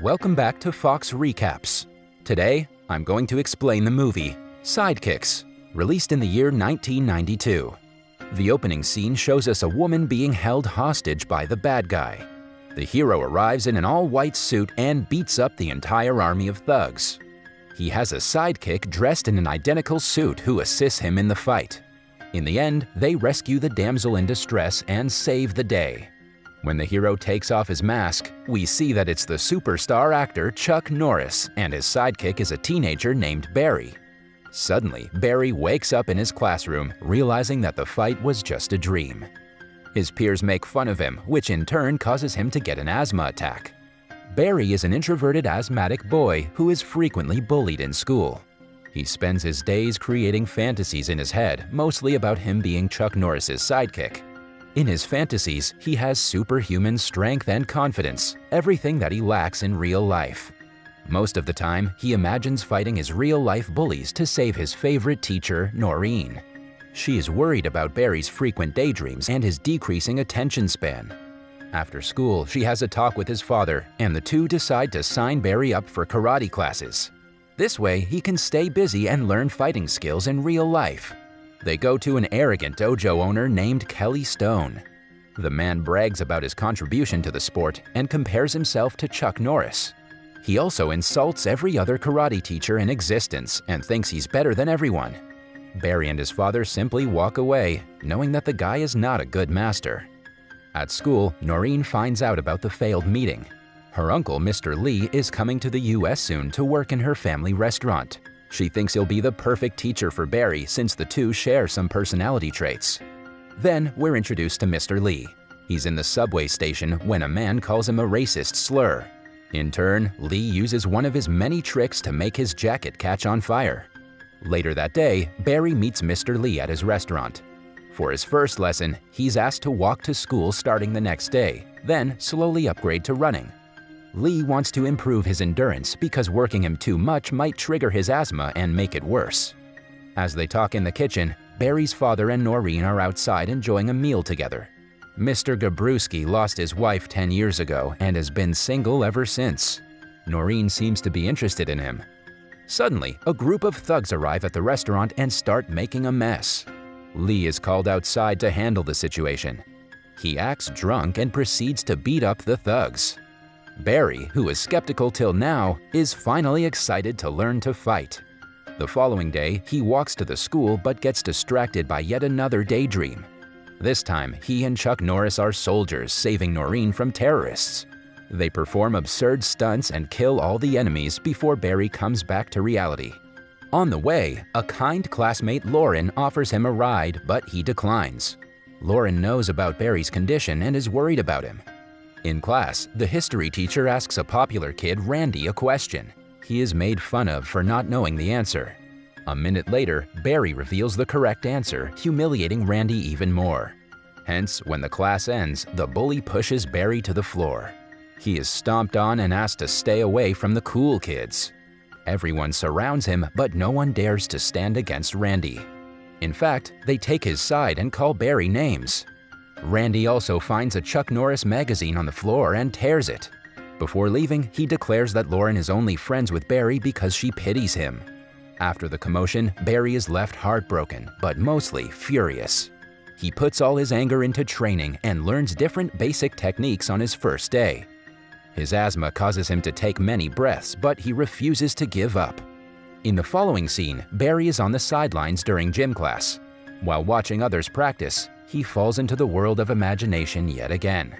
Welcome back to Fox Recaps. Today, I'm going to explain the movie Sidekicks, released in the year 1992. The opening scene shows us a woman being held hostage by the bad guy. The hero arrives in an all-white suit and beats up the entire army of thugs. He has a sidekick dressed in an identical suit who assists him in the fight. In the end, they rescue the damsel in distress and save the day. When the hero takes off his mask, we see that it's the superstar actor Chuck Norris, and his sidekick is a teenager named Barry. Suddenly, Barry wakes up in his classroom, realizing that the fight was just a dream. His peers make fun of him, which in turn causes him to get an asthma attack. Barry is an introverted asthmatic boy who is frequently bullied in school. He spends his days creating fantasies in his head, mostly about him being Chuck Norris's sidekick. In his fantasies, he has superhuman strength and confidence, everything that he lacks in real life. Most of the time, he imagines fighting his real-life bullies to save his favorite teacher, Noreen. She is worried about Barry's frequent daydreams and his decreasing attention span. After school, she has a talk with his father, and the two decide to sign Barry up for karate classes. This way, he can stay busy and learn fighting skills in real life. They go to an arrogant dojo owner named Kelly Stone. The man brags about his contribution to the sport and compares himself to Chuck Norris. He also insults every other karate teacher in existence and thinks he's better than everyone. Barry and his father simply walk away, knowing that the guy is not a good master. At school, Noreen finds out about the failed meeting. Her uncle, Mr. Lee, is coming to the US soon to work in her family restaurant. She thinks he'll be the perfect teacher for Barry since the two share some personality traits. Then we're introduced to Mr. Lee. He's in the subway station when a man calls him a racist slur. In turn, Lee uses one of his many tricks to make his jacket catch on fire. Later that day, Barry meets Mr. Lee at his restaurant. For his first lesson, he's asked to walk to school starting the next day, then slowly upgrade to running. Lee wants to improve his endurance because working him too much might trigger his asthma and make it worse. As they talk in the kitchen, Barry's father and Noreen are outside enjoying a meal together. Mr. Gabrewski lost his wife 10 years ago and has been single ever since. Noreen seems to be interested in him. Suddenly, a group of thugs arrive at the restaurant and start making a mess. Lee is called outside to handle the situation. He acts drunk and proceeds to beat up the thugs. Barry, who is skeptical till now, is finally excited to learn to fight. The following day, he walks to the school but gets distracted by yet another daydream. This time, he and Chuck Norris are soldiers saving Noreen from terrorists. They perform absurd stunts and kill all the enemies before Barry comes back to reality. On the way, a kind classmate Lauren offers him a ride, but he declines. Lauren knows about Barry's condition and is worried about him. In class, the history teacher asks a popular kid, Randy, a question. He is made fun of for not knowing the answer. A minute later, Barry reveals the correct answer, humiliating Randy even more. Hence, when the class ends, the bully pushes Barry to the floor. He is stomped on and asked to stay away from the cool kids. Everyone surrounds him, but no one dares to stand against Randy. In fact, they take his side and call Barry names. Randy also finds a Chuck Norris magazine on the floor and tears it. Before leaving, he declares that Lauren is only friends with Barry because she pities him. After the commotion, Barry is left heartbroken, but mostly furious. He puts all his anger into training and learns different basic techniques on his first day. His asthma causes him to take many breaths, but he refuses to give up. In the following scene, Barry is on the sidelines during gym class. While watching others practice, he falls into the world of imagination yet again.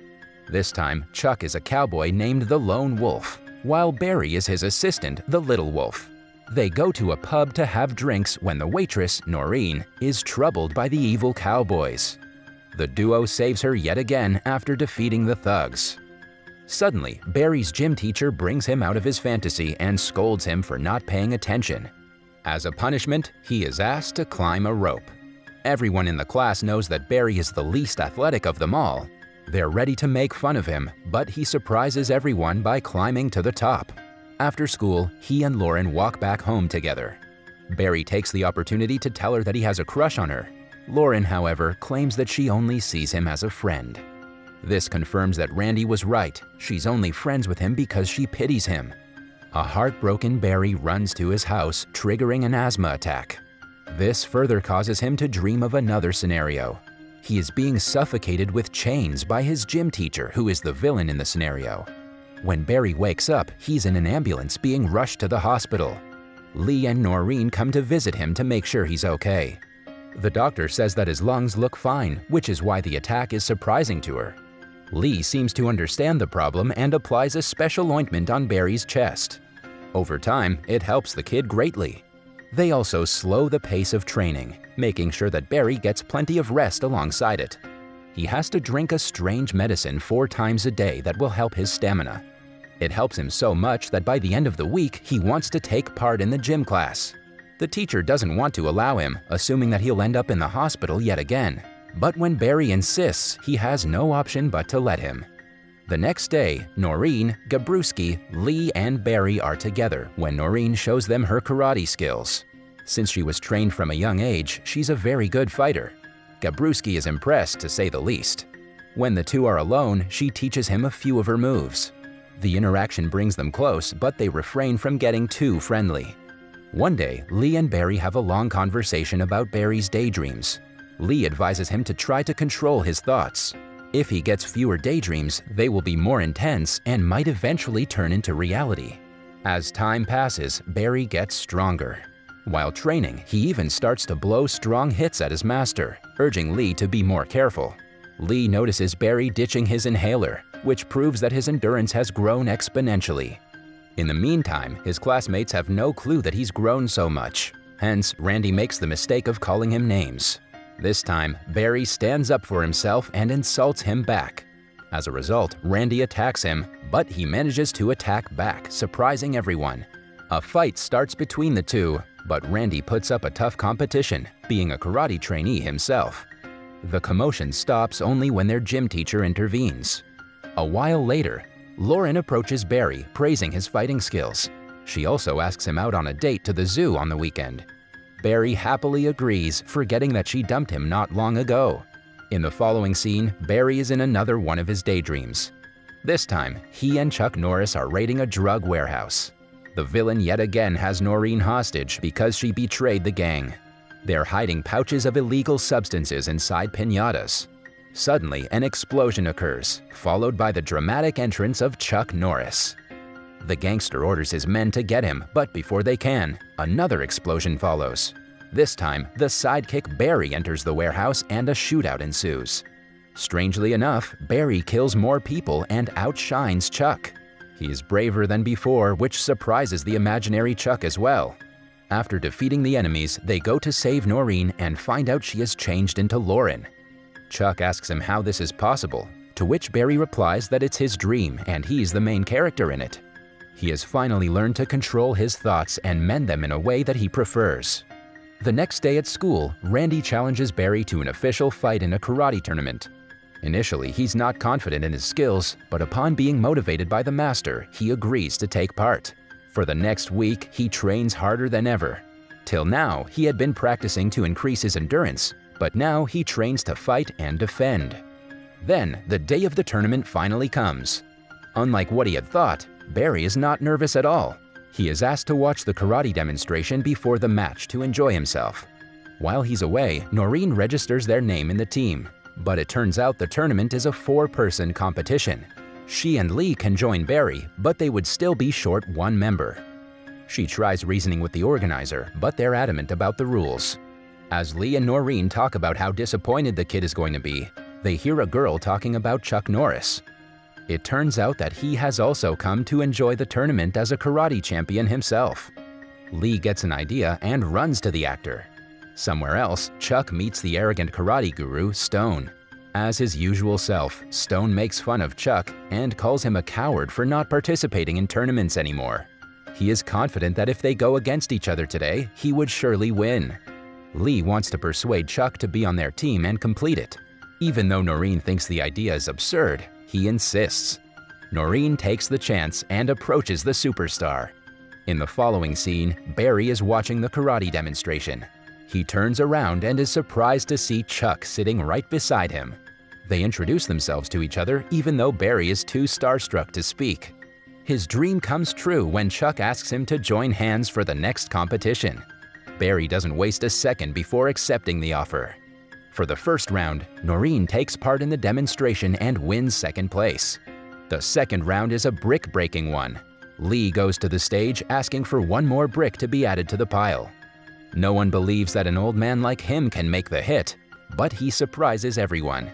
This time, Chuck is a cowboy named the Lone Wolf, while Barry is his assistant, the Little Wolf. They go to a pub to have drinks when the waitress, Noreen, is troubled by the evil cowboys. The duo saves her yet again after defeating the thugs. Suddenly, Barry's gym teacher brings him out of his fantasy and scolds him for not paying attention. As a punishment, he is asked to climb a rope. Everyone in the class knows that Barry is the least athletic of them all. They're ready to make fun of him, but he surprises everyone by climbing to the top. After school, he and Lauren walk back home together. Barry takes the opportunity to tell her that he has a crush on her. Lauren, however, claims that she only sees him as a friend. This confirms that Randy was right. She's only friends with him because she pities him. A heartbroken Barry runs to his house, triggering an asthma attack. This further causes him to dream of another scenario. He is being suffocated with chains by his gym teacher, who is the villain in the scenario. When Barry wakes up, he's in an ambulance being rushed to the hospital. Lee and Noreen come to visit him to make sure he's okay. The doctor says that his lungs look fine, which is why the attack is surprising to her. Lee seems to understand the problem and applies a special ointment on Barry's chest. Over time, it helps the kid greatly. They also slow the pace of training, making sure that Barry gets plenty of rest alongside it. He has to drink a strange medicine 4 times a day that will help his stamina. It helps him so much that by the end of the week, he wants to take part in the gym class. The teacher doesn't want to allow him, assuming that he'll end up in the hospital yet again. But when Barry insists, he has no option but to let him. The next day, Noreen, Gabruski, Lee, and Barry are together when Noreen shows them her karate skills. Since she was trained from a young age, she's a very good fighter. Gabruski is impressed, to say the least. When the two are alone, she teaches him a few of her moves. The interaction brings them close, but they refrain from getting too friendly. One day, Lee and Barry have a long conversation about Barry's daydreams. Lee advises him to try to control his thoughts. If he gets fewer daydreams, they will be more intense and might eventually turn into reality. As time passes, Barry gets stronger. While training, he even starts to blow strong hits at his master, urging Lee to be more careful. Lee notices Barry ditching his inhaler, which proves that his endurance has grown exponentially. In the meantime, his classmates have no clue that he's grown so much. Hence, Randy makes the mistake of calling him names. This time, Barry stands up for himself and insults him back. As a result, Randy attacks him, but he manages to attack back, surprising everyone. A fight starts between the two, but Randy puts up a tough competition, being a karate trainee himself. The commotion stops only when their gym teacher intervenes. A while later, Lauren approaches Barry, praising his fighting skills. She also asks him out on a date to the zoo on the weekend. Barry happily agrees, forgetting that she dumped him not long ago. In the following scene, Barry is in another one of his daydreams. This time, he and Chuck Norris are raiding a drug warehouse. The villain yet again has Noreen hostage because she betrayed the gang. They're hiding pouches of illegal substances inside piñatas. Suddenly, an explosion occurs, followed by the dramatic entrance of Chuck Norris. The gangster orders his men to get him, but before they can, another explosion follows. This time, the sidekick Barry enters the warehouse and a shootout ensues. Strangely enough, Barry kills more people and outshines Chuck. He is braver than before, which surprises the imaginary Chuck as well. After defeating the enemies, they go to save Noreen and find out she has changed into Lauren. Chuck asks him how this is possible, to which Barry replies that it's his dream and he's the main character in it. He has finally learned to control his thoughts and mend them in a way that he prefers. The next day at school, Randy challenges Barry to an official fight in a karate tournament. Initially, he's not confident in his skills, but upon being motivated by the master, he agrees to take part. For the next week, he trains harder than ever. Till now, he had been practicing to increase his endurance, but now he trains to fight and defend. Then, the day of the tournament finally comes. Unlike what he had thought, Barry is not nervous at all. He is asked to watch the karate demonstration before the match to enjoy himself. While he's away, Noreen registers their name in the team, but it turns out the tournament is a 4-person competition. She and Lee can join Barry, but they would still be short one member. She tries reasoning with the organizer, but they're adamant about the rules. As Lee and Noreen talk about how disappointed the kid is going to be, they hear a girl talking about Chuck Norris. It turns out that he has also come to enjoy the tournament as a karate champion himself. Lee gets an idea and runs to the actor. Somewhere else, Chuck meets the arrogant karate guru, Stone. As his usual self, Stone makes fun of Chuck and calls him a coward for not participating in tournaments anymore. He is confident that if they go against each other today, he would surely win. Lee wants to persuade Chuck to be on their team and complete it. Even though Noreen thinks the idea is absurd, he insists. Noreen takes the chance and approaches the superstar. In the following scene, Barry is watching the karate demonstration. He turns around and is surprised to see Chuck sitting right beside him. They introduce themselves to each other even though Barry is too starstruck to speak. His dream comes true when Chuck asks him to join hands for the next competition. Barry doesn't waste a second before accepting the offer. For the first round, Noreen takes part in the demonstration and wins second place. The second round is a brick-breaking one. Lee goes to the stage asking for one more brick to be added to the pile. No one believes that an old man like him can make the hit, but he surprises everyone.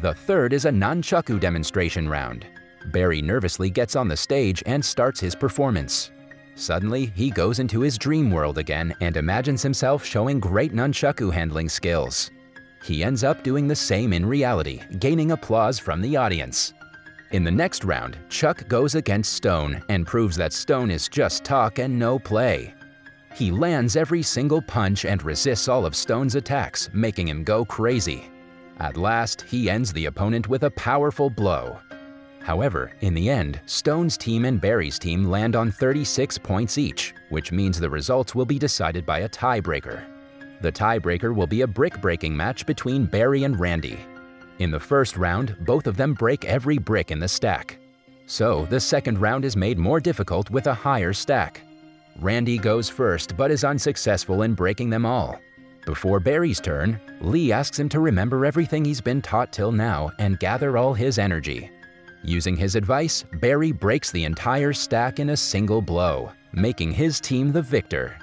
The third is a nunchaku demonstration round. Barry nervously gets on the stage and starts his performance. Suddenly, he goes into his dream world again and imagines himself showing great nunchaku handling skills. He ends up doing the same in reality, gaining applause from the audience. In the next round, Chuck goes against Stone and proves that Stone is just talk and no play. He lands every single punch and resists all of Stone's attacks, making him go crazy. At last, he ends the opponent with a powerful blow. However, in the end, Stone's team and Barry's team land on 36 points each, which means the results will be decided by a tiebreaker. The tiebreaker will be a brick-breaking match between Barry and Randy. In the first round, both of them break every brick in the stack. So, the second round is made more difficult with a higher stack. Randy goes first but is unsuccessful in breaking them all. Before Barry's turn, Lee asks him to remember everything he's been taught till now and gather all his energy. Using his advice, Barry breaks the entire stack in a single blow, making his team the victor.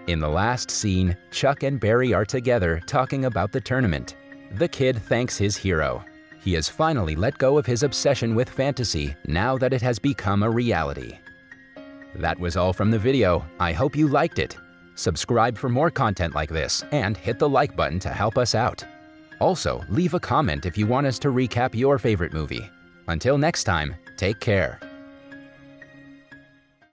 In the last scene, Chuck and Barry are together talking about the tournament. The kid thanks his hero. He has finally let go of his obsession with fantasy now that it has become a reality. That was all from the video. I hope you liked it. Subscribe for more content like this and hit the like button to help us out. Also, leave a comment if you want us to recap your favorite movie. Until next time, take care.